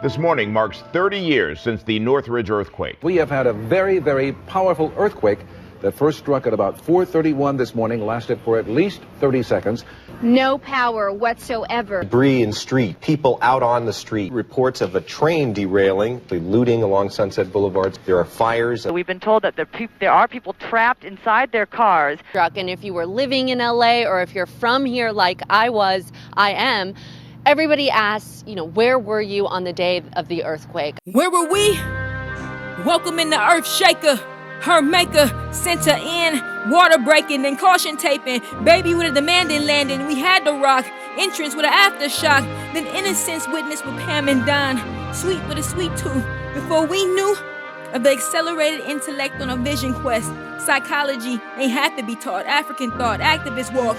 This morning marks 30 years since the Northridge earthquake. We have had a very, very powerful earthquake that first struck at about 4:31 this morning, lasted for at least 30 seconds. No power whatsoever. Debris in street, people out on the street. Reports of a train derailing, the looting along Sunset Boulevard. There are fires. We've been told that there are people trapped inside their cars. And if you were living in LA or if you're from here like I am, everybody asks, where were you on the day of the earthquake? Where were we? Welcoming the earth shaker. Her maker sent her in, water breaking and caution taping. Baby with a demanding landing, we had to rock. Entrance with an aftershock. Then innocence witnessed with Pam and Don. Sweet with a sweet tooth. Before we knew of the accelerated intellect on a vision quest. Psychology ain't have to be taught. African thought, activist walk.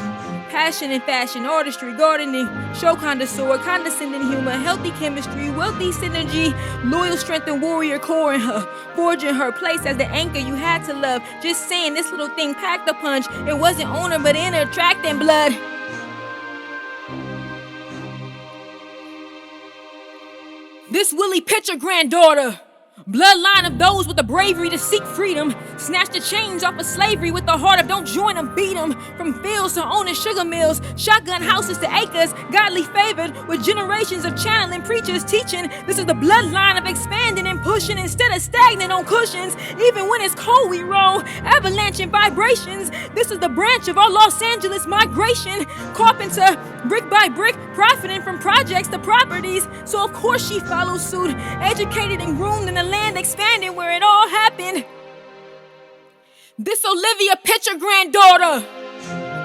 Passion and fashion, artistry, gardening. Show connoisseur, condescending humor. Healthy chemistry, wealthy synergy. Loyal strength and warrior core in her. Forging her place as the anchor you had to love. Just saying this little thing packed a punch. It wasn't on her but in her, attracting blood. This Willie Pitcher granddaughter. Bloodline of those with the bravery to seek freedom. Snatch the chains off of slavery with the heart of don't join them, beat them. From fields to owning sugar mills, shotgun houses to acres, godly favored with generations of channeling preachers teaching. This is the bloodline of expanding and pushing instead of stagnant on cushions. Even when it's cold we roll, avalanche and vibrations. This is the branch of our Los Angeles migration. Carpenter, brick by brick, profiting from projects to properties. So of course she follows suit, educated and groomed in the land expanding where it all happened. This Olivia Pitcher granddaughter,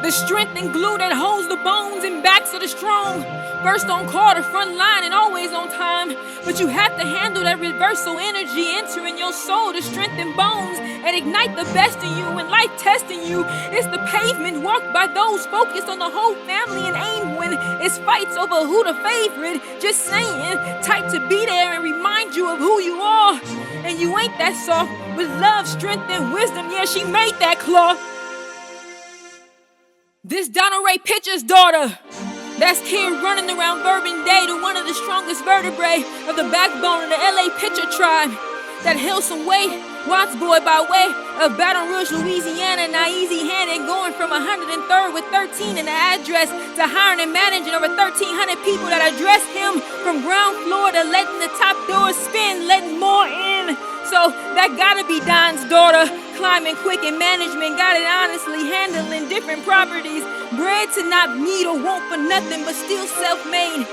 the strength and glue that holds the bones and backs of the strong. First on call, the front line and always on time. But you have to handle that reversal energy entering your soul to strengthen bones and ignite the best in you when life testing you. It's the pavement walked by those focused on the whole family and aim when it's fights over who the favorite. Just saying, type to be there and remind you of who you are. And you ain't that soft with love, strength, and wisdom. Yeah, she made that claw. This Donna Ray Pitcher's daughter. That's kid running around Bourbon Day to one of the strongest vertebrae of the backbone of the LA Pitcher tribe. That held some weight, Watts boy by way of Baton Rouge, Louisiana. Now easy-handed going from 103rd with 13 in the address to hiring and managing over 1,300 people that address him from ground floor to letting the top doors spin, letting more in. So that gotta be Don's daughter. Climbing quick in management, got it honestly, handling different properties. Bred to not need or want for nothing, but still self-made.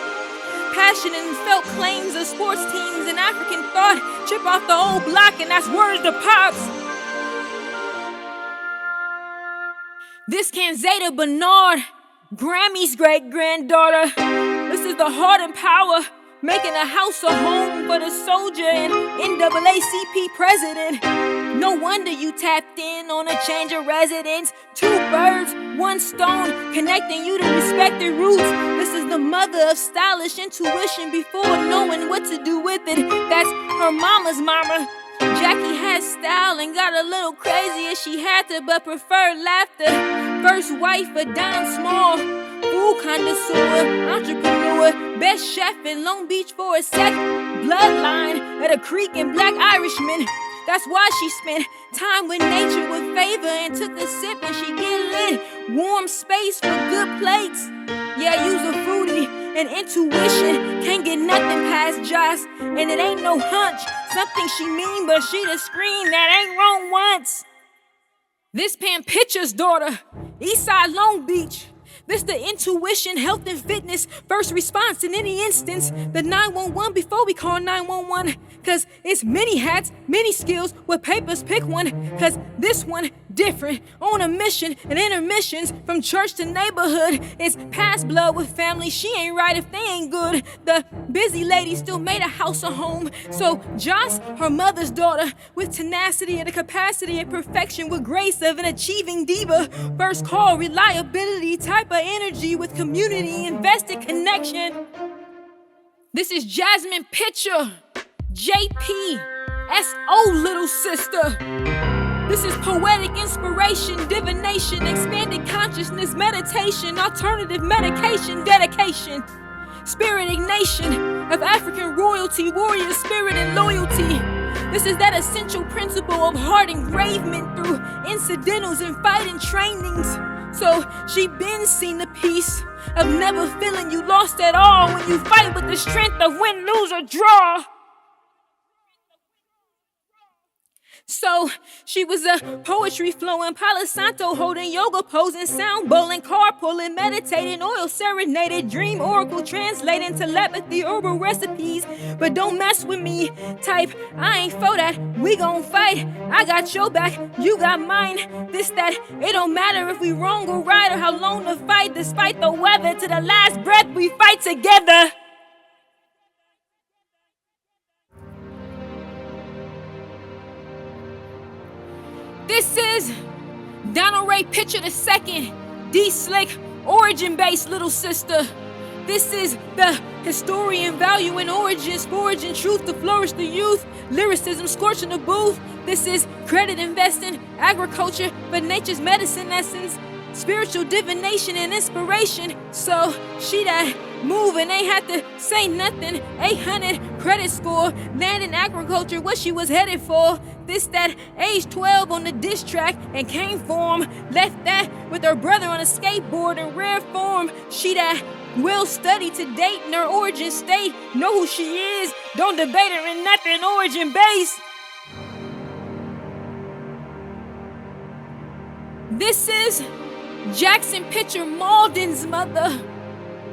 Passion and felt claims of sports teams and African thought. Trip off the old block and that's words to pops. This Kanzeta Bernard, Grammy's great-granddaughter. This is the heart and power. Making a house a home for the soldier and NAACP president. No wonder you tapped in on a change of residence. 2 birds, 1 stone, connecting you to respected roots. This is the mother of stylish intuition before knowing what to do with it. That's her mama's mama. Jackie had style and got a little crazy as she had to, but preferred laughter. First wife of Don Small. Food connoisseur, entrepreneur, best chef in Long Beach for a sec. Bloodline at a Creek and Black Irishman. That's why she spent time with nature with favor and took a sip when she get lit. Warm space for good plates. Yeah, use a foodie and intuition. Can't get nothing past Joss, and it ain't no hunch. Something she mean, but she the scream that ain't wrong once. This Pam Pitcher's daughter, Eastside Long Beach. This the intuition, health and fitness, first response in any instance. The 911 before we call 911. Cause it's many hats, many skills, with papers pick one. Cause this one different, on a mission and intermissions from church to neighborhood. It's past blood with family, she ain't right if they ain't good. The busy lady still made a house a home. So Joss, her mother's daughter, with tenacity and a capacity and perfection with grace of an achieving diva. First call, reliability, type of energy with community, invested connection. This is Jasmine Pitcher, JP, S.O. little sister. This is poetic inspiration, divination, expanded consciousness, meditation, alternative medication, dedication. spirit ignation of African royalty, warrior spirit and loyalty. This is that essential principle of heart engravement through incidentals and fighting trainings. So she been seen the peace of never feeling you lost at all when you fight with the strength of win, lose, or draw. So she was a poetry flowing, Palo Santo holding, yoga posing, sound bowling, carpooling, meditating, oil serenaded, dream oracle translating, telepathy, herbal recipes. But don't mess with me type, I ain't for that, we gon' fight. I got your back, you got mine. This, that, it don't matter if we wrong or right or how long to fight. Despite the weather, to the last breath we fight together. This is Donald Ray Pitcher II, D-Slick, origin-based little sister. This is the historian value in origins, foraging truth to flourish the youth, lyricism scorching the booth. This is credit investing, agriculture, but nature's medicine essence, spiritual divination and inspiration. So she that move and ain't had to say nothing. 800 credit score, land in agriculture, what she was headed for. This, that, age 12 on the diss track and came for him. Left that with her brother on a skateboard in rare form. She that will study to date in her origin state. Know who she is, don't debate her in nothing origin based. This is Jackson Pitcher Malden's mother.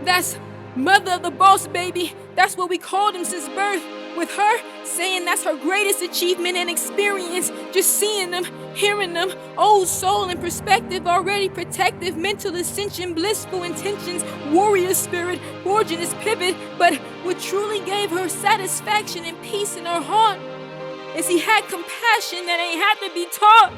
That's mother of the boss baby. That's what we called him since birth. With her saying that's her greatest achievement and experience. Just seeing them, hearing them, old soul and perspective, already protective, mental ascension, blissful intentions, warrior spirit, forging his pivot. But what truly gave her satisfaction and peace in her heart is he had compassion that ain't had to be taught.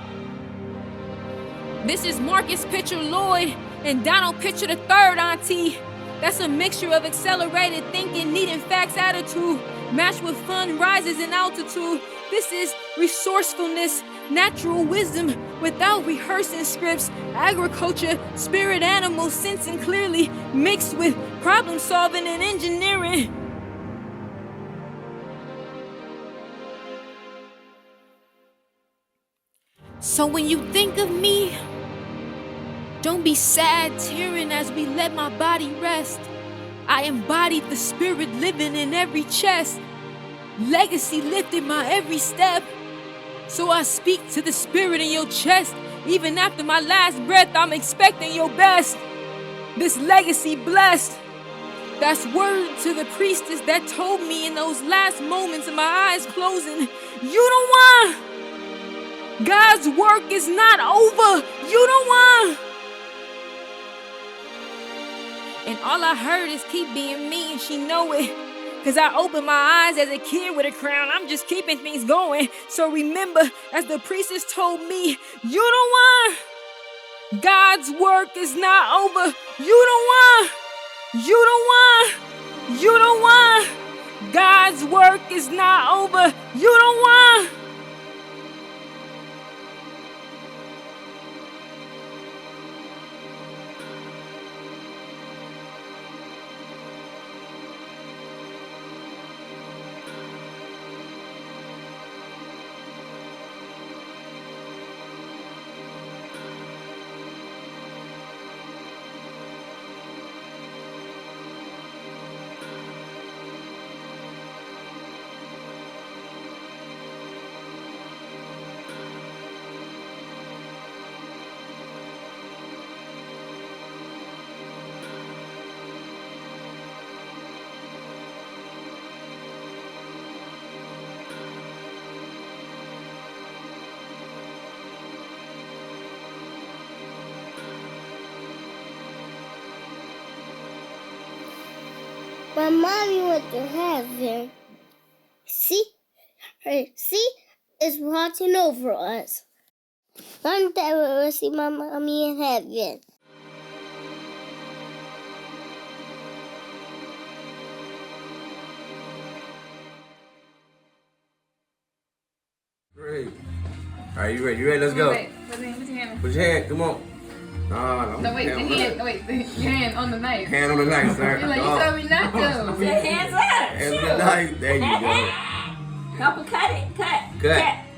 This is Marcus Pitcher Lloyd and Donald Pitcher III, auntie. That's a mixture of accelerated thinking, needing facts attitude, matched with fun rises in altitude. This is resourcefulness, natural wisdom without rehearsing scripts, agriculture, spirit animal sensing clearly, mixed with problem solving and engineering. So when you think of me, don't be sad, tearing as we let my body rest. I embodied the spirit living in every chest. Legacy lifted my every step. So I speak to the spirit in your chest. Even after my last breath, I'm expecting your best. This legacy blessed. That's word to the priestess that told me in those last moments of my eyes closing, you don't want. God's work is not over. You don't want. And all I heard is keep being me, and she know it. Cause I opened my eyes as a kid with a crown. I'm just keeping things going. So remember, as the priestess told me, you don't want. God's work is not over. You don't want. You don't want. You don't want. God's work is not over. You don't want. My mommy went to heaven. See? Her is watching over us. One day we will see my mommy in heaven. Great. All right, you ready? You ready? Let's go. Put your hand. Come on. No, No, wait, your hand on the knife. Hand on the knife, sir. You're like, you told me not to. Say hands up. Hands on the knife. There you go. Help him cut it. Cut. Cut.